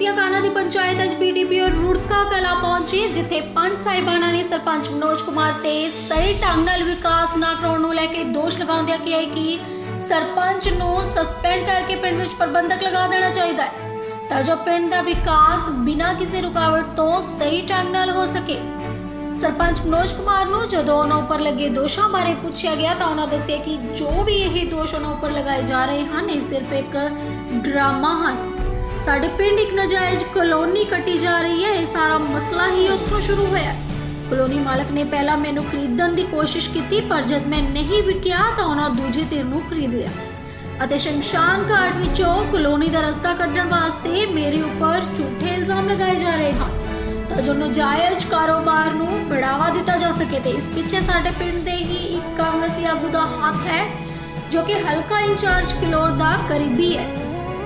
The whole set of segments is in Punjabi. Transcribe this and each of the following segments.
ਢੇਸੀਆਂ ਖਾਨਾ ਦੀ ਪੰਚਾਇਤ ਅੱਜ BDPO रुड़का कला पहुंची, जिथे पंच साहिबाना ने सरपंच मनोज कुमार ते सही ढंग नाल विकास ना कराउण नूं लैके दोष लगाउंदिआं किहा है कि सरपंच नूं सस्पेंड करके पिंड विच प्रबंधक लगा देना चाहिए तां जो पिंड दा विकास बिना किसी रुकावट तो सही ढंग नाल हो सके। सरपंच मनोज कुमार नूं जदों उन्हां उपर लगे दोषां बारे पुछया गया तां उन्हां दस्सिआ कि जो भी यह दोष उन्हां उपर लगाए जा रहे हैं ये सिर्फ एक ड्रामा है। साडे पिंड एक नाजायज कॉलोनी कट्टी जा रही है, ये सारा मसला ही उत्थों शुरू होया। कॉलोनी मालक ने पहला मैनू खरीदण दी कोशिश की, पर जब मैं नहीं विकिया तो उन्होंने दूजी धिर नूं खरीद लिया अते शमशान घाट विचों कॉलोनी दा रस्ता कड्ढण वास्ते मेरे उपर झूठे इल्जाम लगाए जा रहे हैं तां जो नाजायज कारोबार नूं बढ़ावा दिता जा सके। ते इस पिछे साडे पिंड दे ही एक कांग्रेसी आगू दा हाथ है जो कि हलका इंचार्ज फिलौर दा करीबी है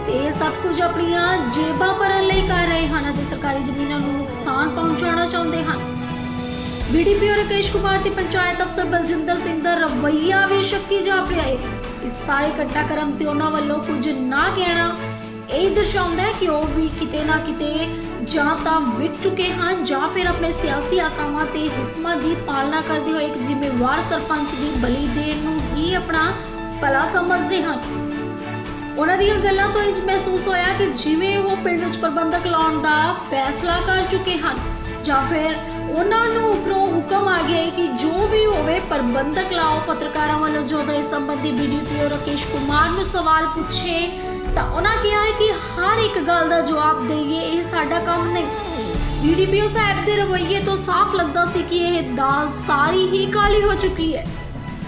ते सब कुछ अपनियां जेबां भरन लई कर रहे हैं ते सरकारी जमीनां नूं नुकसान पहुंचाना चाहुंदे हन। BDPO राकेश कुमार ते पंचायत अफसर बलजिंदर सिंह दा रवैया भी शक्की जाप रहा है। इस सारे घटनाक्रम ते उन्हां वल्लों कुछ ना कहना यही दर्शाउंदा है कि वो भी किते ना किते जां तां विक चुके हैं जां फिर अपने सियासी आकावां ते हुक्मां दी पालना करदे होए एक जिम्मेवार सरपंच दी बली देण नूं ही अपना भला समझदे हैं। उन्हां दीयां गल्लां तो इंज महसूस होया कि जिवें वो पिंड विच प्रबंधक लाउण दा फैसला कर चुके हैं जां फिर उन्हां नूं उपरों हुक्म आ गया है कि जो भी होवे प्रबंधक लाओ। पत्रकारां वालों जो इस संबंधी BDPO राकेश कुमार नूं सवाल पूछे तो उन्होंने कहा है कि हर एक गल का जवाब देइए, ये साडा काम नहीं। BDPO साहब के रवैये तो साफ लगता सी कि यह दाल सारी ही काली हो चुकी है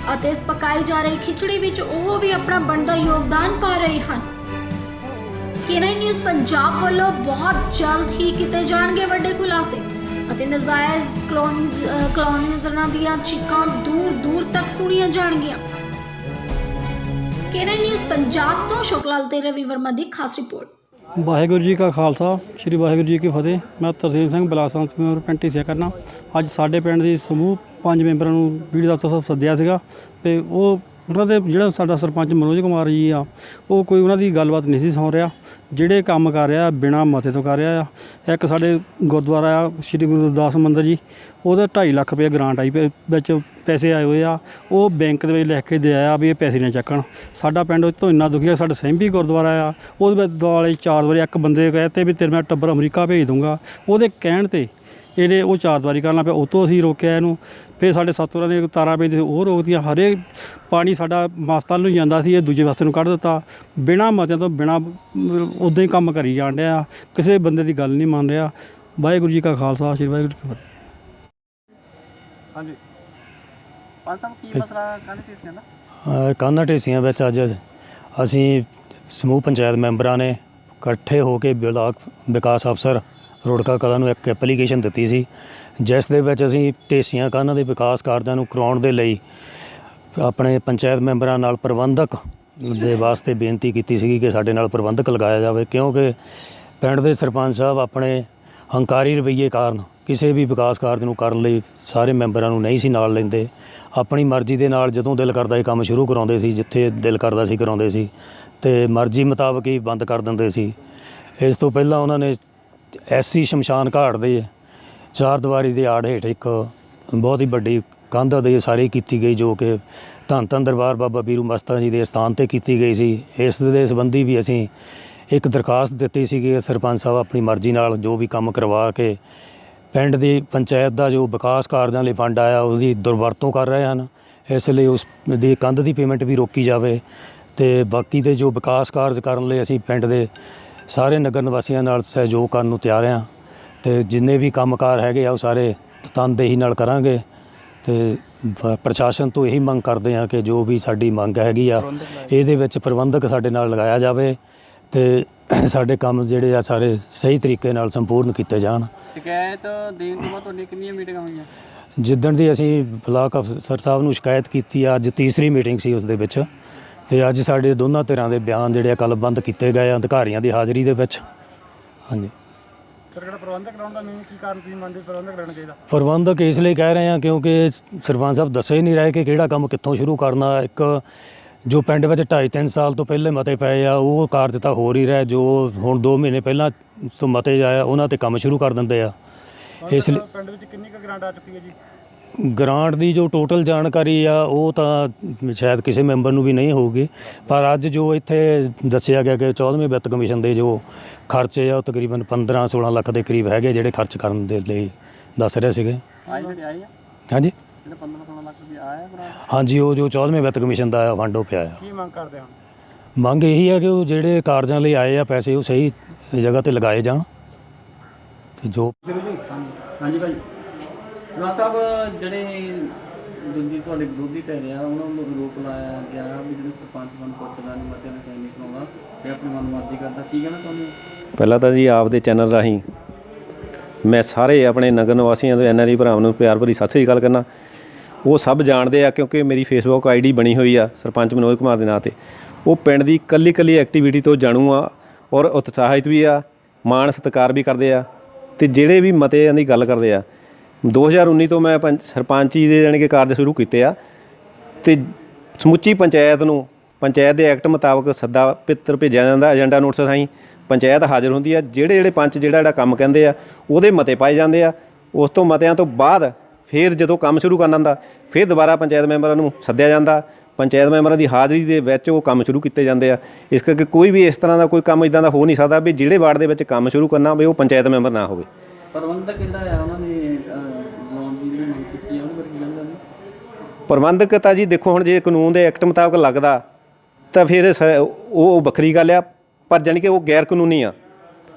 और इस पकाई जा रही खिचड़ी विच वो भी अपना बनता योगदान पा रहे हैं। KNI न्यूज़ पंजाब वालों बहुत जल्द ही किए जाएंगे वड्डे खुलासे ਅਤੇ ਨਜਾਇਜ਼ ਕਲੋਨੀਆਂ ਦੀਆਂ ਚੀਕਾਂ ਦੂਰ ਦੂਰ ਤੱਕ ਸੁਣੀਆਂ ਜਾਣਗੀਆਂ। KNI न्यूज़ पंजाब तो शोकलाल ते रवि वर्मा की खास रिपोर्ट। वाहेगुरू जी का खालसा श्री वाहेगुरू जी की फतेह। मैं तरसीम सिंह बलासा पिंड ढेसिया करना। अज साडे पिंड दी समूह 5 मैंबरां नूं BDPO दफ्तर सद्दिया सीगा ते वो उन्हां दे जिहड़ा साडा सरपंच मनोज कुमार जी आ वो कोई उन्हां दी गलबात नहीं सी सुण रहा, ਜਿਹੜੇ ਕੰਮ ਕਰ ਰਿਹਾ ਬਿਨਾਂ ਮਤੇ ਤੋਂ ਕਰ ਰਿਹਾ ਆ। ਇੱਕ ਸਾਡੇ ਗੁਰਦੁਆਰਾ ਆ ਸ਼੍ਰੀ ਗੁਰੂ ਰਵਿਦਾਸ ਮੰਦਰ ਜੀ, ਉਹਦਾ 2.5 ਲੱਖ ਰੁਪਏ ਗ੍ਰਾਂਟ ਆਈ ਵਿੱਚ ਪੈਸੇ ਆਏ ਹੋਏ ਆ, ਉਹ ਬੈਂਕ ਦੇ ਵਿੱਚ ਲਿਖ ਕੇ ਦੇ ਆਇਆ ਵੀ ਇਹ ਪੈਸੇ ਨਾ ਚੱਕਣ। ਸਾਡਾ ਪਿੰਡ ਉਹ ਤੋਂ ਇੰਨਾ ਦੁਖੀ ਆ। ਸਾਡਾ ਸਹਿੰਬੀ ਗੁਰਦੁਆਰਾ ਆ, ਉਹਦੇ ਵਿੱਚ ਦੁਆਲੇ 4 ਵਾਰੀ ਇੱਕ ਬੰਦੇ ਕਹਤੇ ਵੀ ਤੇਰੇ ਮੈਂ ਟੱਬਰ ਅਮਰੀਕਾ ਭੇਜ ਦੂੰਗਾ, ਉਹਦੇ ਕਹਿਣ 'ਤੇ ਇਹਨੇ ਉਹ 4 ਵਾਰੀ ਕਰਨਾ ਪਿਆ। ਉਹ ਤੋਂ ਅਸੀਂ ਰੋਕਿਆ ਇਹਨੂੰ। ਫਿਰ ਸਾਡੇ ਸਤਿਗੁਰਾਂ ਨੇ ਤਾਰਾਂ ਪੈਂਦੇ ਉਹ ਰੋਕਦੀਆਂ। ਹਰੇਕ ਪਾਣੀ ਸਾਡਾ ਮਾਸਤਲ ਨੂੰ ਜਾਂਦਾ ਸੀ, ਇਹ ਦੂਜੇ ਪਾਸੇ ਨੂੰ ਕੱਢ ਦਿੱਤਾ ਬਿਨਾਂ ਮਤਿਆਂ ਤੋਂ, ਬਿਨਾਂ ਉੱਦਾਂ ਹੀ ਕੰਮ ਕਰੀ ਜਾਣ ਡਿਆ, ਕਿਸੇ ਬੰਦੇ ਦੀ ਗੱਲ ਨਹੀਂ ਮੰਨ ਰਿਹਾ। ਵਾਹਿਗੁਰੂ ਜੀ ਕਾ ਖਾਲਸਾ ਸ਼੍ਰੀ ਵਾਹਿਗੁਰੂ ਜੀ ਕੀ ਫਤਿਹ। ਹਾਂਜੀ ਪੰਜ ਸਾਹਿਬ ਕੀ ਮਸਲਾ ਕਾਹਨਾਂ ਢੇਸੀਆਂ ਦਾ? ਕਾਹਨਾਂ ਢੇਸੀਆਂ ਵਿੱਚ ਅੱਜ ਅਸੀਂ ਸਮੂਹ ਪੰਚਾਇਤ ਮੈਂਬਰਾਂ ਨੇ ਇਕੱਠੇ ਹੋ ਕੇ ਬਲਾਕ ਵਿਕਾਸ ਅਫਸਰ ਰੁੜਕਾ ਕਲਾਂ ਨੂੰ ਇੱਕ ਐਪਲੀਕੇਸ਼ਨ ਦਿੱਤੀ ਸੀ, ਜਿਸ ਦੇ ਵਿੱਚ ਅਸੀਂ ਢੇਸੀਆਂ ਕਾਹਨਾਂ ਦੇ ਵਿਕਾਸ ਕਾਰਜਾਂ ਨੂੰ ਕਰਾਉਣ ਦੇ ਲਈ ਆਪਣੇ ਪੰਚਾਇਤ ਮੈਂਬਰਾਂ ਨਾਲ ਪ੍ਰਬੰਧਕ ਦੇ ਵਾਸਤੇ ਬੇਨਤੀ ਕੀਤੀ ਸੀ ਕਿ ਸਾਡੇ ਨਾਲ ਪ੍ਰਬੰਧਕ ਲਗਾਇਆ ਜਾਵੇ, ਕਿਉਂਕਿ ਪਿੰਡ ਦੇ ਸਰਪੰਚ ਸਾਹਿਬ ਆਪਣੇ ਹੰਕਾਰੀ ਰਵੱਈਏ ਕਾਰਨ ਕਿਸੇ ਵੀ ਵਿਕਾਸ ਕਾਰਜ ਨੂੰ ਕਰਨ ਲਈ ਸਾਰੇ ਮੈਂਬਰਾਂ ਨੂੰ ਨਹੀਂ ਸੀ ਨਾਲ ਲੈਂਦੇ। ਆਪਣੀ ਮਰਜ਼ੀ ਦੇ ਨਾਲ ਜਦੋਂ ਦਿਲ ਕਰਦਾ ਇਹ ਕੰਮ ਸ਼ੁਰੂ ਕਰਾਉਂਦੇ ਸੀ, ਜਿੱਥੇ ਦਿਲ ਕਰਦਾ ਸੀ ਕਰਾਉਂਦੇ ਸੀ ਅਤੇ ਮਰਜ਼ੀ ਮੁਤਾਬਕ ਹੀ ਬੰਦ ਕਰ ਦਿੰਦੇ ਸੀ। ਇਸ ਤੋਂ ਪਹਿਲਾਂ ਉਹਨਾਂ ਨੇ SC ਸ਼ਮਸ਼ਾਨ ਘਾਟ ਦੇ 4 ਦੀਵਾਰੀ ਦੇ ਆੜ ਹੇਠ ਇੱਕ ਬਹੁਤ ਹੀ ਵੱਡੀ ਕੰਧ ਦੇ ਸਾਰੀ ਕੀਤੀ ਗਈ, ਜੋ ਕਿ ਧੰਨ ਧੰਨ ਦਰਬਾਰ ਬਾਬਾ ਬੀਰੂ ਮਸਤਾਂ ਜੀ ਦੇ ਸਥਾਨ 'ਤੇ ਕੀਤੀ ਗਈ ਸੀ। ਇਸ ਦੇ ਸੰਬੰਧੀ ਵੀ ਅਸੀਂ ਇੱਕ ਦਰਖਾਸਤ ਦਿੱਤੀ ਸੀ ਕਿ ਸਰਪੰਚ ਸਾਹਿਬ ਆਪਣੀ ਮਰਜ਼ੀ ਨਾਲ ਜੋ ਵੀ ਕੰਮ ਕਰਵਾ ਕੇ ਪਿੰਡ ਦੀ ਪੰਚਾਇਤ ਦਾ ਜੋ ਵਿਕਾਸ ਕਾਰਜਾਂ ਲਈ ਫੰਡ ਆਇਆ ਉਹਦੀ ਦੁਰਵਰਤੋਂ ਕਰ ਰਹੇ ਹਨ, ਇਸ ਲਈ ਉਸ ਦੀ ਕੰਧ ਦੀ ਪੇਮੈਂਟ ਵੀ ਰੋਕੀ ਜਾਵੇ ਅਤੇ ਬਾਕੀ ਦੇ ਜੋ ਵਿਕਾਸ ਕਾਰਜ ਕਰਨ ਲਈ ਅਸੀਂ ਪਿੰਡ ਦੇ ਸਾਰੇ ਨਗਰ ਨਿਵਾਸੀਆਂ ਨਾਲ ਸਹਿਯੋਗ ਕਰਨ ਨੂੰ ਤਿਆਰ ਹਾਂ ਅਤੇ ਜਿੰਨੇ ਵੀ ਕੰਮਕਾਰ ਹੈਗੇ ਆ ਉਹ ਸਾਰੇ ਤਨਦੇਹੀ ਨਾਲ ਕਰਾਂਗੇ ਅਤੇ ਪ੍ਰਸ਼ਾਸਨ ਤੋਂ ਇਹੀ ਮੰਗ ਕਰਦੇ ਹਾਂ ਕਿ ਜੋ ਵੀ ਸਾਡੀ ਮੰਗ ਹੈਗੀ ਆ ਇਹਦੇ ਵਿੱਚ ਪ੍ਰਬੰਧਕ ਸਾਡੇ ਨਾਲ ਲਗਾਇਆ ਜਾਵੇ ਅਤੇ ਸਾਡੇ ਕੰਮ ਜਿਹੜੇ ਆ ਸਾਰੇ ਸਹੀ ਤਰੀਕੇ ਨਾਲ ਸੰਪੂਰਨ ਕੀਤੇ ਜਾਣ। ਸ਼ਿਕਾਇਤ ਦੇਣ ਤੋਂ ਬਾਅਦ ਤੁਹਾਡੀਆਂ ਕਿੰਨੀਆਂ ਮੀਟਿੰਗਾਂ ਹੋਈਆਂ? ਜਿੱਦਣ ਦੀ ਅਸੀਂ ਬਲਾਕ ਅਫਸਰ ਸਾਹਿਬ ਨੂੰ ਸ਼ਿਕਾਇਤ ਕੀਤੀ ਆ, ਅੱਜ ਤੀਸਰੀ ਮੀਟਿੰਗ ਸੀ ਉਸ ਦੇ ਵਿੱਚ, ਅਤੇ ਅੱਜ ਸਾਡੇ ਦੋਨਾਂ ਧਿਰਾਂ ਦੇ ਬਿਆਨ ਜਿਹੜੇ ਆ ਕਲਮਬੰਦ ਕੀਤੇ ਗਏ ਆ ਅਧਿਕਾਰੀਆਂ ਦੀ ਹਾਜ਼ਰੀ ਦੇ ਵਿੱਚ। ਹਾਂਜੀ ਸਰ, ਜਿਹੜਾ ਪ੍ਰਬੰਧਕ ਲਾਉਣ ਦਾ ਮੇਨ ਕੀ ਕਾਰਨ ਤੁਸੀਂ ਮੰਨਦੇ ਪ੍ਰਬੰਧਕ ਰਹਿਣਾ ਚਾਹੀਦਾ? ਪ੍ਰਬੰਧਕ ਇਸ ਲਈ ਕਹਿ ਰਹੇ ਹਾਂ ਕਿਉਂਕਿ ਸਰਪੰਚ ਸਾਹਿਬ ਦੱਸ ਹੀ ਨਹੀਂ ਰਹੇ ਕਿ ਕਿਹੜਾ ਕੰਮ ਕਿੱਥੋਂ ਸ਼ੁਰੂ ਕਰਨਾ। ਇੱਕ ਜੋ ਪਿੰਡ ਵਿੱਚ 2.5-3 ਸਾਲ ਤੋਂ ਪਹਿਲੇ ਮਤੇ ਪਏ ਆ ਉਹ ਕਾਰਜ ਤਾਂ ਹੋ ਹੀ ਰਿਹਾ। ਜੋ ਹੁਣ 2 ਮਹੀਨੇ ਪਹਿਲਾਂ ਤੋਂ ਮਤੇ ਆਇਆ ਉਹਨਾਂ ਤੇ ਕੰਮ ਸ਼ੁਰੂ ਕਰ ਦਿੰਦੇ ਆ। ਇਸ ਲਈ ਪਿੰਡ ਵਿੱਚ ਕਿੰਨੀ ਕੁ ਗ੍ਰਾਂਟ ਆ ਚੁੱਕੀ ਹੈ ਜੀ? ਗ੍ਰਾਂਟ ਦੀ ਜੋ ਟੋਟਲ ਜਾਣਕਾਰੀ ਆ ਉਹ ਤਾਂ ਸ਼ਾਇਦ ਕਿਸੇ ਮੈਂਬਰ ਨੂੰ ਵੀ ਨਹੀਂ ਹੋਊਗੀ, ਪਰ ਅੱਜ ਜੋ ਇੱਥੇ ਦੱਸਿਆ ਗਿਆ ਕਿ 14ਵੇਂ ਵਿੱਤ ਕਮਿਸ਼ਨ ਦੇ ਜੋ ਖਰਚੇ ਆ ਉਹ ਤਕਰੀਬਨ 15-16 ਲੱਖ ਦੇ ਕਰੀਬ ਹੈਗੇ ਜਿਹੜੇ ਖਰਚ ਕਰਨ ਦੇ ਲਈ ਦੱਸ ਰਹੇ ਸੀਗੇ। ਆਈ ਜਿਹੜੀ ਆਈ ਆ ਹਾਂਜੀ ਜਿਹੜਾ 15-16 ਲੱਖ ਰੁਪਏ ਆਇਆ ਗ੍ਰਾਂਟ, ਹਾਂਜੀ, ਉਹ ਜੋ 14ਵੇਂ ਵਿੱਤ ਕਮਿਸ਼ਨ ਦਾ ਫੰਡ ਉਹ ਪਿਆ ਆ। ਕੀ ਮੰਗ ਕਰਦੇ ਹੋ? ਮੰਗ ਇਹੀ ਹੈ ਕਿ ਉਹ ਜਿਹੜੇ ਕਾਰਜਾਂ ਲਈ ਆਏ ਆ ਪੈਸੇ ਉਹ ਸਹੀ ਜਗ੍ਹਾ ਤੇ ਲਗਾਏ ਜਾਣ ਤੇ ਜੋ ਹਾਂਜੀ ਭਾਈ ਸਰਪੰਚ ਸਾਹਿਬ, ਜਿਹੜੇ ਦੂਜੀ ਤੁਹਾਡੇ ਵਿਰੋਧੀ ਧਿਰ ਆ ਉਹਨਾਂ ਨੂੰ ਰੋਕ ਲਾਇਆ ਗਿਆ ਵੀ ਜਿਹੜੇ ਸਰਪੰਚ ਨੂੰ ਪੁੱਛਦਾ ਨਹੀਂ, ਮਤਿਆਂ ਨੇ ਸਾਈਨ ਨਹੀਂ ਕਰਾਉਂਦਾ ਤੇ ਆਪਣੀ ਮਨਮਰਜ਼ੀ ਕਰਦਾ, ਕੀ ਕਹਿਣਾ ਤੁਹਾਨੂੰ? ਪਹਿਲਾਂ ਤਾਂ ਜੀ ਆਪ ਦੇ ਚੈਨਲ ਰਾਹੀਂ ਮੈਂ ਸਾਰੇ ਆਪਣੇ ਨਗਰ ਨਿਵਾਸੀਆਂ ਦੇ NRI ਭਰਾਵਾਂ ਨੂੰ ਪਿਆਰ ਭਰੀ ਸਤਿ ਸ੍ਰੀ ਅਕਾਲ ਕਰਨਾ। ਉਹ ਸਭ ਜਾਣਦੇ ਆ ਕਿਉਂਕਿ ਮੇਰੀ ਫੇਸਬੁੱਕ ID ਬਣੀ ਹੋਈ ਆ ਸਰਪੰਚ ਮਨੋਜ ਕੁਮਾਰ ਦੇ ਨਾਂ 'ਤੇ। ਉਹ ਪਿੰਡ ਦੀ ਇਕੱਲੀ ਐਕਟੀਵਿਟੀ ਤੋਂ ਜਾਣੂ ਆ ਔਰ ਉਤਸ਼ਾਹਿਤ ਵੀ ਆ, ਮਾਣ ਸਤਿਕਾਰ ਵੀ ਕਰਦੇ ਆ ਅਤੇ ਜਿਹੜੇ ਵੀ ਮਤਿਆਂ ਦੀ ਗੱਲ ਕਰਦੇ ਆ। 2019 ਤੋਂ ਮੈਂ ਸਰਪੰਚੀ ਦੇ ਜਾਣੀ ਕਿ ਕਾਰਜ ਸ਼ੁਰੂ ਕੀਤੇ ਆ ਅਤੇ ਸਮੁੱਚੀ ਪੰਚਾਇਤ ਨੂੰ ਪੰਚਾਇਤ ਦੇ ਐਕਟ ਮੁਤਾਬਕ ਸੱਦਾ ਪੱਤਰ ਭੇਜਿਆ ਜਾਂਦਾ, ਏਜੰਡਾ ਨੋਟਿਸ ਰਾਹੀਂ ਪੰਚਾਇਤ ਹਾਜ਼ਰ ਹੁੰਦੀ ਆ। ਜਿਹੜੇ ਪੰਚ ਜਿਹੜਾ ਕੰਮ ਕਹਿੰਦੇ ਆ ਉਹਦੇ ਮਤੇ ਪਾਏ ਜਾਂਦੇ ਆ। ਉਸ ਤੋਂ ਮਤਿਆਂ ਤੋਂ ਬਾਅਦ ਫਿਰ ਜਦੋਂ ਕੰਮ ਸ਼ੁਰੂ ਕਰਨਾ ਹੁੰਦਾ ਫਿਰ ਦੁਬਾਰਾ ਪੰਚਾਇਤ ਮੈਂਬਰਾਂ ਨੂੰ ਸੱਦਿਆ ਜਾਂਦਾ। ਪੰਚਾਇਤ ਮੈਂਬਰਾਂ ਦੀ ਹਾਜ਼ਰੀ ਦੇ ਵਿੱਚ ਉਹ ਕੰਮ ਸ਼ੁਰੂ ਕੀਤੇ ਜਾਂਦੇ ਆ। ਇਸ ਕਰਕੇ ਕੋਈ ਵੀ ਇਸ ਤਰ੍ਹਾਂ ਦਾ ਕੋਈ ਕੰਮ ਇੱਦਾਂ ਦਾ ਹੋ ਨਹੀਂ ਸਕਦਾ ਵੀ ਜਿਹੜੇ ਵਾਰਡ ਦੇ ਵਿੱਚ ਕੰਮ ਸ਼ੁਰੂ ਕਰਨਾ ਹੋਵੇ ਉਹ ਪੰਚਾਇਤ ਮੈਂਬਰ ਨਾ ਹੋਵੇ। ਪ੍ਰਬੰਧਕ ਜਿਹੜਾ ਆ ਉਹਨਾਂ ਨੇ ਲੋਨ ਦੀ ਜਿਹੜੀ ਮੰਗ ਕੀਤੀ ਆ ਉਹਦੇ ਬਾਰੇ ਕੀ ਕਹਿੰਦਾ ਜੀ? ਪ੍ਰਬੰਧਕ ਤਾਂ ਜੀ ਦੇਖੋ ਹੁਣ ਜੇ ਕਾਨੂੰਨ ਦੇ ਐਕਟ ਮੁਤਾਬਕ ਲੱਗਦਾ ਤਾਂ ਫਿਰ ਉਹ ਵੱਖਰੀ ਗੱਲ ਆ, ਪਰ ਜਾਣੀ ਕਿ ਉਹ ਗੈਰ ਕਾਨੂੰਨੀ ਆ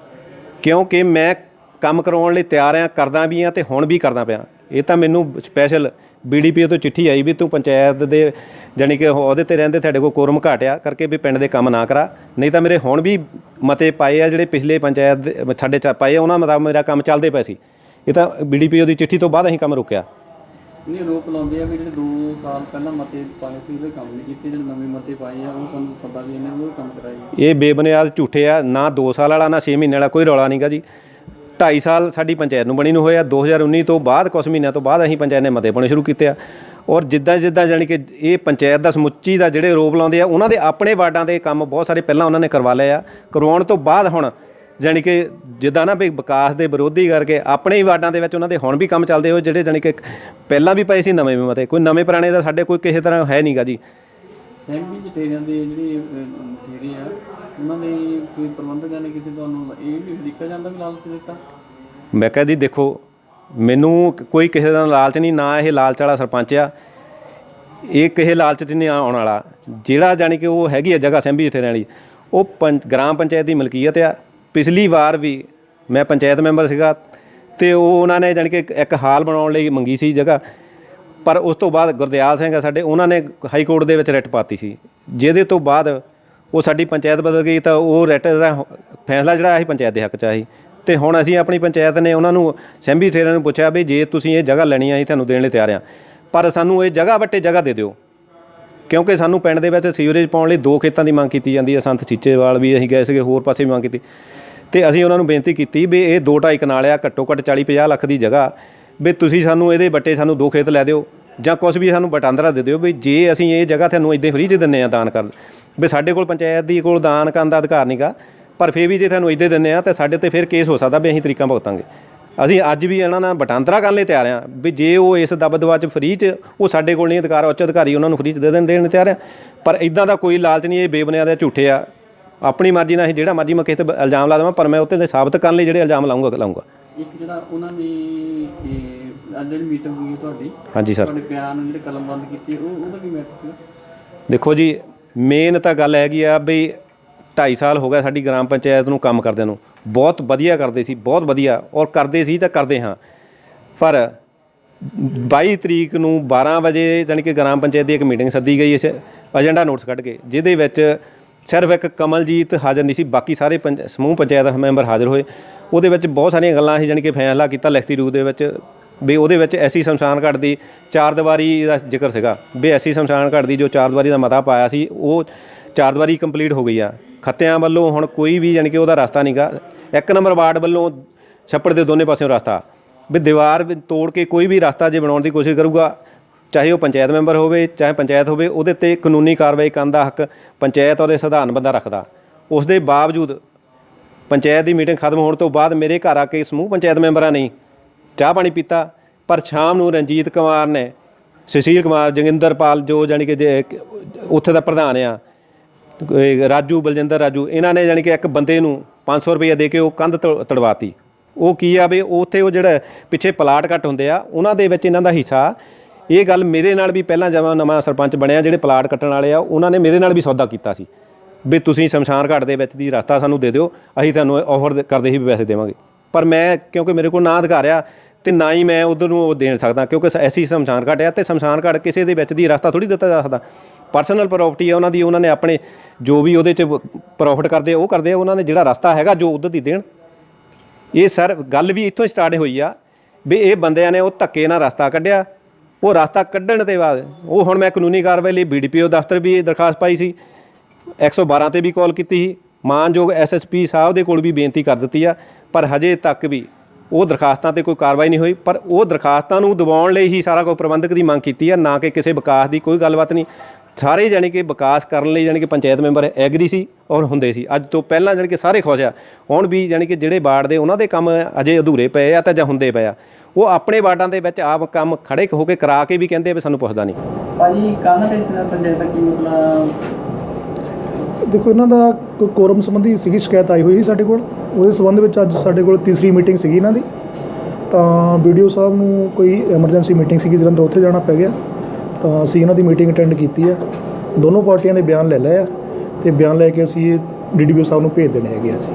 ਕਿਉਂਕਿ ਮੈਂ ਕੰਮ ਕਰਵਾਉਣ ਲਈ ਤਿਆਰ ਆ, ਕਰਦਾ ਵੀ ਆ ਅਤੇ ਹੁਣ ਵੀ ਕਰਦਾ ਪਿਆ। ਇਹ ਤਾਂ ਮੈਨੂੰ ਸਪੈਸ਼ਲ BDPO ਤੋਂ ਚਿੱਠੀ ਆਈ ਵੀ ਤੂੰ ਪੰਚਾਇਤ ਦੇ ਜਾਣੀ ਕਿ ਉਹਦੇ 'ਤੇ ਰਹਿੰਦੇ ਤੁਹਾਡੇ ਕੋਲ ਕੋਰਮ ਘਾਟਿਆ ਕਰਕੇ ਵੀ ਪਿੰਡ ਦੇ ਕੰਮ ਨਾ ਕਰਾ, ਨਹੀਂ ਤਾਂ ਮੇਰੇ ਹੁਣ ਵੀ ਮਤੇ ਪਾਏ ਆ ਜਿਹੜੇ ਪਿਛਲੇ ਪੰਚਾਇਤ ਦੇ ਸਾਡੇ ਪਾਏ ਆ ਉਹਨਾਂ ਮੁਤਾਬਕ ਮੇਰਾ ਕੰਮ ਚੱਲਦੇ ਪਏ ਸੀ। ਇਹ ਤਾਂ BDPO ਦੀ ਚਿੱਠੀ ਤੋਂ ਬਾਅਦ ਅਸੀਂ ਕੰਮ ਰੋਕਿਆ। ਨਹੀਂ, ਆਰੋਪ ਲਾਉਂਦੇ ਆ ਵੀ ਜਿਹੜੇ 2 ਸਾਲ ਪਹਿਲਾਂ ਮਤੇ ਪਾਏ ਸੀ ਉਹਦੇ ਕੰਮ ਨਹੀਂ ਕੀਤੇ, ਜਿਹੜੇ ਨਵੇਂ ਮਤੇ ਪਾਏ ਆ ਉਹ ਸਾਨੂੰ ਪਤਾ ਵੀ ਇਹਨੇ ਉਹ ਕੰਮ ਕਰਾਏ। ਇਹ ਬੇਬੁਨਿਆਦ ਝੂਠੇ ਆ। ਨਾ 2 ਸਾਲ ਵਾਲਾ ਨਾ 6 ਮਹੀਨੇ ਵਾਲਾ ਕੋਈ ਰੌਲਾ ਨਹੀਂਗਾ ਜੀ। 2.5 ਸਾਲ ਸਾਡੀ ਪੰਚਾਇਤ ਨੂੰ ਬਣੀ ਨੂੰ ਹੋਇਆ। 2019 ਤੋਂ ਬਾਅਦ ਕੁਛ ਮਹੀਨਿਆਂ ਤੋਂ ਬਾਅਦ ਅਸੀਂ ਪੰਚਾਇਤ ਨੇ ਮਤੇ ਪਾਉਣੇ ਸ਼ੁਰੂ ਕੀਤੇ ਆ। ਔਰ ਜਿੱਦਾਂ ਜਾਣੀ ਕਿ ਇਹ ਪੰਚਾਇਤ ਦਾ ਸਮੁੱਚੀ ਦਾ ਜਿਹੜੇ ਆਰੋਪ ਲਾਉਂਦੇ ਆ ਉਹਨਾਂ ਦੇ ਆਪਣੇ ਵਾਰਡਾਂ ਦੇ ਕੰਮ ਬਹੁਤ ਸਾਰੇ ਪਹਿਲਾਂ ਉਹਨਾਂ ਨੇ ਕਰਵਾ ਲਏ ਆ। ਕਰਵਾਉਣ ਤੋਂ ਬਾਅਦ ਹੁਣ ਜਾਣੀ ਕਿ ਜਿੱਦਾਂ ਨਾ ਵੀ ਵਿਕਾਸ ਦੇ ਵਿਰੋਧੀ ਕਰਕੇ ਆਪਣੇ ਹੀ ਵਾਰਡਾਂ ਦੇ ਵਿੱਚ ਉਹਨਾਂ ਦੇ ਹੁਣ ਵੀ ਕੰਮ ਚੱਲਦੇ ਹੋਏ ਜਿਹੜੇ ਜਾਣੀ ਕਿ ਪਹਿਲਾਂ ਵੀ ਪਏ ਸੀ ਨਵੇਂ ਵੀ ਮਤੇ। ਕੋਈ ਨਵੇਂ ਪੁਰਾਣੇ ਦਾ ਸਾਡੇ ਕੋਈ ਕਿਸੇ ਤਰ੍ਹਾਂ ਹੈ ਨਹੀਂਗਾ ਜੀ। ਸੈਂਬੀ ਜਟੇਰਿਆਂ ਦੇ ਜਿਹੜੇ ਜਟੇਰੇ ਆ ਉਹਨਾਂ ਦੇ ਕੋਈ ਪ੍ਰਬੰਧਕਾਂ ਨੇ ਕਿਸੇ ਤੁਹਾਨੂੰ ਇਹ ਵੀ ਲਿਖਿਆ ਜਾਂਦਾ ਵੀ ਲਾਲਚ ਦਿੱਤਾ? ਮੈਂ ਕਿਹਾ ਜੀ ਦੇਖੋ ਮੈਨੂੰ ਕੋਈ ਕਿਸੇ ਦਾ ਲਾਲਚ ਨਹੀਂ, ਨਾ ਇਹ ਲਾਲਚ ਵਾਲਾ ਸਰਪੰਚ ਆ, ਇਹ ਕਿਸੇ ਲਾਲਚ 'ਚ ਨਹੀਂ ਆਉਣ ਵਾਲਾ। ਜਿਹੜਾ ਜਾਣੀ ਕਿ ਉਹ ਹੈਗੀ ਆ ਜਗ੍ਹਾ ਸੈਂਬੀ ਜਟੇਰਿਆਂ ਵਾਲੀ ਉਹ ਗ੍ਰਾਮ ਪੰਚਾਇਤ ਦੀ ਮਲਕੀਅਤ ਆ। ਪਿਛਲੀ ਵਾਰ ਵੀ ਮੈਂ ਪੰਚਾਇਤ ਮੈਂਬਰ ਸੀਗਾ ਅਤੇ ਉਹਨਾਂ ਨੇ ਜਾਣੀ ਕਿ ਇੱਕ ਹਾਲ ਬਣਾਉਣ ਲਈ ਮੰਗੀ ਸੀ ਜਗ੍ਹਾ, ਪਰ ਉਸ ਤੋਂ ਬਾਅਦ ਗੁਰਦਿਆਲ ਸਿੰਘ ਆ ਸਾਡੇ, ਉਹਨਾਂ ਨੇ ਹਾਈ ਕੋਰਟ ਦੇ ਵਿੱਚ ਰਿਟ ਪਾਤੀ ਸੀ, ਜਿਹਦੇ ਤੋਂ ਬਾਅਦ ਉਹ ਸਾਡੀ ਪੰਚਾਇਤ ਬਦਲ ਗਈ ਤਾਂ ਉਹ ਰਿਟ ਦਾ ਫੈਸਲਾ ਜਿਹੜਾ ਅਸੀਂ ਪੰਚਾਇਤ ਦੇ ਹੱਕ 'ਚ ਆਹੀ। ਅਤੇ ਹੁਣ ਅਸੀਂ ਆਪਣੀ ਪੰਚਾਇਤ ਨੇ ਉਹਨਾਂ ਨੂੰ ਸੈਂਬੀ ਜਟੇਰਿਆਂ ਨੂੰ ਪੁੱਛਿਆ ਵੀ ਜੇ ਤੁਸੀਂ ਇਹ ਜਗ੍ਹਾ ਲੈਣੀ ਆ ਅਸੀਂ ਤੁਹਾਨੂੰ ਦੇਣ ਲਈ ਤਿਆਰ ਹਾਂ, ਪਰ ਸਾਨੂੰ ਇਹ ਜਗ੍ਹਾ ਵੱਟੇ ਜਗ੍ਹਾ ਦੇ ਦਿਓ ਕਿਉਂਕਿ ਸਾਨੂੰ ਪਿੰਡ ਦੇ ਵਿੱਚ ਸੀਵਰੇਜ ਪਾਉਣ ਲਈ 2 ਖੇਤਾਂ ਦੀ ਮੰਗ ਕੀਤੀ ਜਾਂਦੀ ਹੈ। ਸੰਤ ਸੀਚੇਵਾਲ ਵੀ ਅਸੀਂ ਗਏ ਸੀਗੇ, ਹੋਰ ਪਾਸੇ ਵੀ ਮੰਗ ਕੀਤੀ ਅਤੇ ਅਸੀਂ ਉਹਨਾਂ ਨੂੰ ਬੇਨਤੀ ਕੀਤੀ ਵੀ ਇਹ 2-2.5 ਕਨਾਲ ਆ, ਘੱਟੋ ਘੱਟ 40-50 ਲੱਖ ਦੀ ਜਗ੍ਹਾ, ਵੀ ਤੁਸੀਂ ਸਾਨੂੰ ਇਹਦੇ ਵੱਟੇ ਸਾਨੂੰ 2 ਖੇਤ ਲੈ ਦਿਓ ਜਾਂ ਕੁਛ ਵੀ ਸਾਨੂੰ ਵਟਾਂਦਰਾ ਦੇ ਦਿਓ ਵੀ ਜੇ ਅਸੀਂ ਇਹ ਜਗ੍ਹਾ ਤੁਹਾਨੂੰ ਇੱਦਾਂ ਫਰੀ 'ਚ ਦਿੰਦੇ ਹਾਂ ਦਾਨ ਕਰ, ਵੀ ਸਾਡੇ ਕੋਲ ਪੰਚਾਇਤ ਦੀ ਕੋਲ ਦਾਨ ਕਰਨ ਦਾ ਅਧਿਕਾਰ ਨਹੀਂ ਗਾ, ਪਰ ਫਿਰ ਵੀ ਜੇ ਤੁਹਾਨੂੰ ਇੱਦਾਂ ਦਿੰਦੇ ਹਾਂ ਤਾਂ ਸਾਡੇ 'ਤੇ ਫਿਰ ਕੇਸ ਹੋ ਸਕਦਾ ਵੀ ਅਸੀਂ ਤਰੀਕਾਂ ਭੁਗਤਾਂਗੇ। ਅਸੀਂ ਅੱਜ ਵੀ ਇਹਨਾਂ ਨਾਲ ਵਟਾਂਦਰਾ ਕਰਨ ਲਈ ਤਿਆਰ ਹਾਂ ਵੀ ਜੇ ਉਹ ਇਸ ਦਬ ਦਬਾ 'ਚ ਫਰੀ 'ਚ ਉਹ ਸਾਡੇ ਕੋਲ ਨਹੀਂ ਅਧਿਕਾਰ, ਉੱਚ ਅਧਿਕਾਰੀ ਉਹਨਾਂ ਨੂੰ ਫਰੀ 'ਚ ਦੇਣ ਤਿਆਰ ਆ, ਪਰ ਇੱਦਾਂ ਦਾ ਕੋਈ ਲਾਲਚ ਨਹੀਂ। ਇਹ ਬੇਬੁਨਿਆਦ ਆ, ਝੂਠੇ ਆ। ਆਪਣੀ ਮਰਜ਼ੀ ਨਾਲ ਅਸੀਂ ਜਿਹੜਾ ਮਰਜ਼ੀ ਮੈਂ ਕਿਸੇ 'ਤੇ ਇਲਜ਼ਾਮ ਲਾ ਦੇਵਾਂ, ਪਰ ਮੈਂ ਉੱਤੇ ਸਾਬਤ ਕਰਨ ਲਈ ਜਿਹੜੇ ਇਲਜ਼ਾਮ ਲਾਊਂਗਾ। ਇੱਕ ਜਿਹੜਾ ਉਹਨਾਂ ਨੇ ਜਿਹੜੀ ਮੀਟਿੰਗ ਹੋਈ ਤੁਹਾਡੀ, ਹਾਂਜੀ ਸਰ, ਤੁਹਾਡੇ ਬਿਆਨ ਜਿਹੜੇ ਕਲਮਬੰਦ ਕੀਤੀ ਉਹਦਾ ਕੀ ਮੈਟਰ ਸੀ? ਦੇਖੋ ਜੀ ਮੇਨ ਤਾਂ ਗੱਲ ਹੈਗੀ ਆ ਵੀ 2.5 ਸਾਲ ਹੋ ਗਿਆ ਸਾਡੀ ਗ੍ਰਾਮ ਪੰਚਾਇਤ ਨੂੰ ਕੰਮ ਕਰਦਿਆਂ ਨੂੰ। ਬਹੁਤ ਵਧੀਆ ਕਰਦੇ ਸੀ, ਬਹੁਤ ਵਧੀਆ, ਔਰ ਕਰਦੇ ਸੀ ਤਾਂ ਕਰਦੇ ਹਾਂ। ਪਰ 22 ਤਰੀਕ ਨੂੰ 12 ਵਜੇ ਜਾਣੀ ਕਿ ਗ੍ਰਾਮ ਪੰਚਾਇਤ ਦੀ ਇੱਕ ਮੀਟਿੰਗ ਸੱਦੀ ਗਈ ਇਸ ਏਜੰਡਾ ਨੋਟਿਸ ਕੱਢ ਕੇ, ਜਿਹਦੇ ਵਿੱਚ ਸਿਰਫ ਇੱਕ ਕਮਲਜੀਤ ਹਾਜ਼ਰ ਨਹੀਂ ਸੀ, ਬਾਕੀ ਸਾਰੇ ਸਮੂਹ ਪੰਚਾਇਤ ਮੈਂਬਰ ਹਾਜ਼ਰ ਹੋਏ। ਉਹਦੇ ਵਿੱਚ ਬਹੁਤ ਸਾਰੀਆਂ ਗੱਲਾਂ ਸੀ ਜਾਣੀ ਕਿ ਫੈਸਲਾ ਕੀਤਾ ਲਿਖਤੀ ਰੂਪ ਦੇ ਵਿੱਚ ਵੀ ਉਹਦੇ ਵਿੱਚ ਐਸੀ ਸ਼ਮਸ਼ਾਨ ਘਾਟ ਦੀ 4 ਦੀਵਾਰੀ ਦਾ ਜ਼ਿਕਰ ਸੀਗਾ ਵੀ ਐਸੀ ਸ਼ਮਸ਼ਾਨ ਘਾਟ ਦੀ ਜੋ 4 ਦੀਵਾਰੀ ਦਾ ਮਤਾ ਪਾਇਆ ਸੀ ਉਹ 4 ਦੀਵਾਰੀ ਕੰਪਲੀਟ ਹੋ ਗਈ ਆ। ਖੱਤਿਆਂ ਵੱਲੋਂ ਹੁਣ ਕੋਈ ਵੀ ਜਾਣੀ ਕਿ ਉਹਦਾ ਰਸਤਾ ਨਹੀਂ ਗਾ। 1 ਨੰਬਰ ਵਾਰਡ ਵੱਲੋਂ ਛੱਪੜ ਦੇ ਦੋਨੇ ਪਾਸਿਓਂ ਰਸਤਾ ਵੀ ਦੀਵਾਰ ਤੋੜ ਕੇ ਕੋਈ ਵੀ ਰਸਤਾ ਜੇ ਬਣਾਉਣ ਦੀ ਕੋਸ਼ਿਸ਼ ਕਰੂਗਾ ਚਾਹੇ ਉਹ ਪੰਚਾਇਤ ਮੈਂਬਰ ਹੋਵੇ ਚਾਹੇ ਪੰਚਾਇਤ ਹੋਵੇ, ਉਹਦੇ 'ਤੇ ਕਾਨੂੰਨੀ ਕਾਰਵਾਈ ਕਰਨ ਦਾ ਹੱਕ ਪੰਚਾਇਤ ਉਹਦੇ ਸਧਾਰਨ ਬੰਦਾ ਰੱਖਦਾ। ਉਸ ਦੇ ਬਾਵਜੂਦ ਪੰਚਾਇਤ ਦੀ ਮੀਟਿੰਗ ਖਤਮ ਹੋਣ ਤੋਂ ਬਾਅਦ ਮੇਰੇ ਘਰ ਆ ਕੇ ਸਮੂਹ ਪੰਚਾਇਤ ਮੈਂਬਰਾਂ ਨੇ ਚਾਹ ਪਾਣੀ ਪੀਤਾ, ਪਰ ਸ਼ਾਮ ਨੂੰ ਰਣਜੀਤ ਕੁਮਾਰ ਨੇ, ਸੁਸ਼ੀਲ ਕੁਮਾਰ, ਜੋਗਿੰਦਰਪਾਲ ਜੋ ਜਾਣੀ ਕਿ ਉੱਥੇ ਦਾ ਪ੍ਰਧਾਨ ਆ, ਰਾਜੂ, ਬਲਜਿੰਦਰ ਰਾਜੂ, ਇਹਨਾਂ ਨੇ ਜਾਣੀ ਕਿ ਇੱਕ ਬੰਦੇ ਨੂੰ 500 ਰੁਪਏ ਦੇ ਕੇ ਉਹ ਕੰਧ ਤੜਵਾਤੀ। ਉਹ ਕੀ ਆ ਵੀ ਉੱਥੇ ਉਹ ਜਿਹੜਾ ਪਿੱਛੇ ਪਲਾਟ ਕੱਟ ਹੁੰਦੇ ਆ ਉਹਨਾਂ ਦੇ ਵਿੱਚ ਇਹਨਾਂ ਦਾ ਹਿੱਸਾ। ਇਹ ਗੱਲ ਮੇਰੇ ਨਾਲ ਵੀ ਪਹਿਲਾਂ ਜਦੋਂ ਨਵਾਂ ਸਰਪੰਚ ਬਣਿਆ, ਜਿਹੜੇ ਪਲਾਟ ਕੱਟਣ ਵਾਲੇ ਆ ਉਹਨਾਂ ਨੇ ਮੇਰੇ ਨਾਲ ਵੀ ਸੌਦਾ ਕੀਤਾ ਸੀ ਵੀ ਤੁਸੀਂ ਸ਼ਮਸ਼ਾਨ ਘਾਟ ਦੇ ਵਿੱਚ ਦੀ ਰਸਤਾ ਸਾਨੂੰ ਦੇ ਦਿਓ, ਅਸੀਂ ਤੁਹਾਨੂੰ ਆਫਰ ਕਰਦੇ ਸੀ ਵੀ ਪੈਸੇ ਦੇਵਾਂਗੇ। ਪਰ ਮੈਂ ਕਿਉਂਕਿ ਮੇਰੇ ਕੋਲ ਨਾ ਅਧਿਕਾਰ ਆ ਅਤੇ ਨਾ ਹੀ ਮੈਂ ਉੱਧਰ ਨੂੰ ਉਹ ਦੇਣ ਸਕਦਾ, ਕਿਉਂਕਿ ਐਸੀ ਸ਼ਮਸ਼ਾਨ ਘਾਟ ਆ ਅਤੇ ਸ਼ਮਸ਼ਾਨ ਘਾਟ ਕਿਸੇ ਦੇ ਵਿੱਚ ਦੀ ਰਸਤਾ ਥੋੜ੍ਹੀ ਦਿੱਤਾ ਜਾ ਸਕਦਾ। ਪਰਸਨਲ ਪ੍ਰੋਪਰਟੀ ਆ ਉਹਨਾਂ ਦੀ, ਉਹਨਾਂ ਨੇ ਆਪਣੇ ਜੋ ਵੀ ਉਹਦੇ 'ਚ ਪ੍ਰੋਫਿਟ ਕਰਦੇ ਉਹ ਕਰਦੇ ਆ, ਉਹਨਾਂ ਨੇ ਜਿਹੜਾ ਰਸਤਾ ਹੈਗਾ ਜੋ ਉੱਧਰ ਦੀ ਦੇਣ। ਇਹ ਸਰ ਗੱਲ ਵੀ ਇੱਥੋਂ ਸਟਾਰਟ ਹੋਈ ਆ ਵੀ ਇਹ ਬੰਦਿਆਂ ਨੇ ਉਹ ਧੱਕੇ ਨਾਲ ਰਸਤਾ ਕੱਢਿਆ। ਉਹ ਰਸਤਾ ਕੱਢਣ ਦੇ ਬਾਅਦ ਉਹ ਹੁਣ ਮੈਂ ਕਾਨੂੰਨੀ ਕਾਰਵਾਈ ਲਈ BDPO ਦਫ਼ਤਰ ਵੀ ਦਰਖਾਸਤ ਪਾਈ ਸੀ, 112 'ਤੇ ਵੀ ਕਾਲ ਕੀਤੀ ਸੀ, ਮਾਨਯੋਗ SSP ਸਾਹਿਬ ਦੇ ਕੋਲ ਵੀ ਬੇਨਤੀ ਕਰ ਦਿੱਤੀ ਆ, ਪਰ ਹਜੇ ਤੱਕ ਵੀ ਉਹ ਦਰਖਾਸਤਾਂ 'ਤੇ ਕੋਈ ਕਾਰਵਾਈ ਨਹੀਂ ਹੋਈ। ਪਰ ਉਹ ਦਰਖਾਸਤਾਂ ਨੂੰ ਦਬਾਉਣ ਲਈ ਹੀ ਸਾਰਾ ਕੁਝ ਪ੍ਰਬੰਧਕ ਦੀ ਮੰਗ ਕੀਤੀ ਆ, ਨਾ ਕਿ ਕਿਸੇ ਵਿਕਾਸ ਦੀ ਕੋਈ ਗੱਲਬਾਤ ਨਹੀਂ। ਸਾਰੇ ਜਾਣੀ ਕਿ ਵਿਕਾਸ ਕਰਨ ਲਈ ਜਾਣੀ ਕਿ ਪੰਚਾਇਤ ਮੈਂਬਰ ਐਗਰੀ ਸੀ ਔਰ ਹੁੰਦੇ ਸੀ। ਅੱਜ ਤੋਂ ਪਹਿਲਾਂ ਜਾਣੀ ਕਿ ਸਾਰੇ ਖੁਸ਼ ਆ। ਹੁਣ ਵੀ ਜਾਣੀ ਕਿ ਜਿਹੜੇ ਵਾਰਡ ਦੇ ਉਹਨਾਂ ਦੇ ਕੰਮ ਅਜੇ ਅਧੂਰੇ ਪਏ ਆ ਤਾਂ ਜਾਂ ਹੁੰਦੇ ਪਏ ਆ, ਉਹ ਆਪਣੇ ਵਾਰਡਾਂ ਦੇ ਵਿੱਚ ਆਪ ਕੰਮ ਖੜੇ ਹੋ ਕੇ ਕਰਾ ਕੇ ਵੀ ਕਹਿੰਦੇ ਵੀ ਸਾਨੂੰ ਪੁੱਛਦਾ ਨਹੀਂ। ਭਾਜੀ ਕੱਲ੍ਹ ਤੇ ਪੰਚਾਇਤ ਦਾ ਕੀ ਮਸਲਾ? ਦੇਖੋ, ਇਹਨਾਂ ਦਾ ਕੋਈ ਕੋਰਮ ਸੰਬੰਧੀ ਸੀਗੀ ਸ਼ਿਕਾਇਤ ਆਈ ਹੋਈ ਸੀ ਸਾਡੇ ਕੋਲ। ਉਹਦੇ ਸੰਬੰਧ ਵਿੱਚ ਅੱਜ ਸਾਡੇ ਕੋਲ ਤੀਸਰੀ ਮੀਟਿੰਗ ਸੀਗੀ ਇਹਨਾਂ ਦੀ। ਤਾਂ BDO ਸਾਹਿਬ ਨੂੰ ਕੋਈ ਐਮਰਜੈਂਸੀ ਮੀਟਿੰਗ ਸੀਗੀ ਜਲੰਧਰ, ਉੱਥੇ ਜਾਣਾ ਪੈ ਗਿਆ। ਤਾਂ ਅਸੀਂ ਇਹਨਾਂ ਦੀ ਮੀਟਿੰਗ ਅਟੈਂਡ ਕੀਤੀ ਆ। ਦੋਨੋਂ ਪਾਰਟੀਆਂ ਦੇ ਬਿਆਨ ਲੈ ਲਏ ਆ ਅਤੇ ਬਿਆਨ ਲੈ ਕੇ ਅਸੀਂ ਇਹ DDPO ਸਾਹਿਬ ਨੂੰ ਭੇਜ ਦੇਣੇ ਹੈਗੇ ਆ ਜੀ।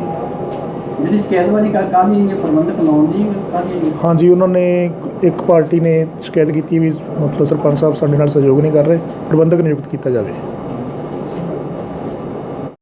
ਜਿਹੜੀ ਸ਼ਿਕਾਇਤਬਾਜ਼ੀ ਕਾਹਦੀ ਪ੍ਰਬੰਧਕ ਲਾਉਣ ਦੀ ਕਾਹਦੀ? ਹਾਂਜੀ, ਉਹਨਾਂ ਨੇ ਇੱਕ ਪਾਰਟੀ ਨੇ ਸ਼ਿਕਾਇਤ ਕੀਤੀ ਵੀ ਮਤਲਬ ਸਰਪੰਚ ਸਾਹਿਬ ਸਾਡੇ ਨਾਲ ਸਹਿਯੋਗ ਨਹੀਂ ਕਰ ਰਹੇ, ਪ੍ਰਬੰਧਕ ਨਿਯੁਕਤ ਕੀਤਾ ਜਾਵੇ।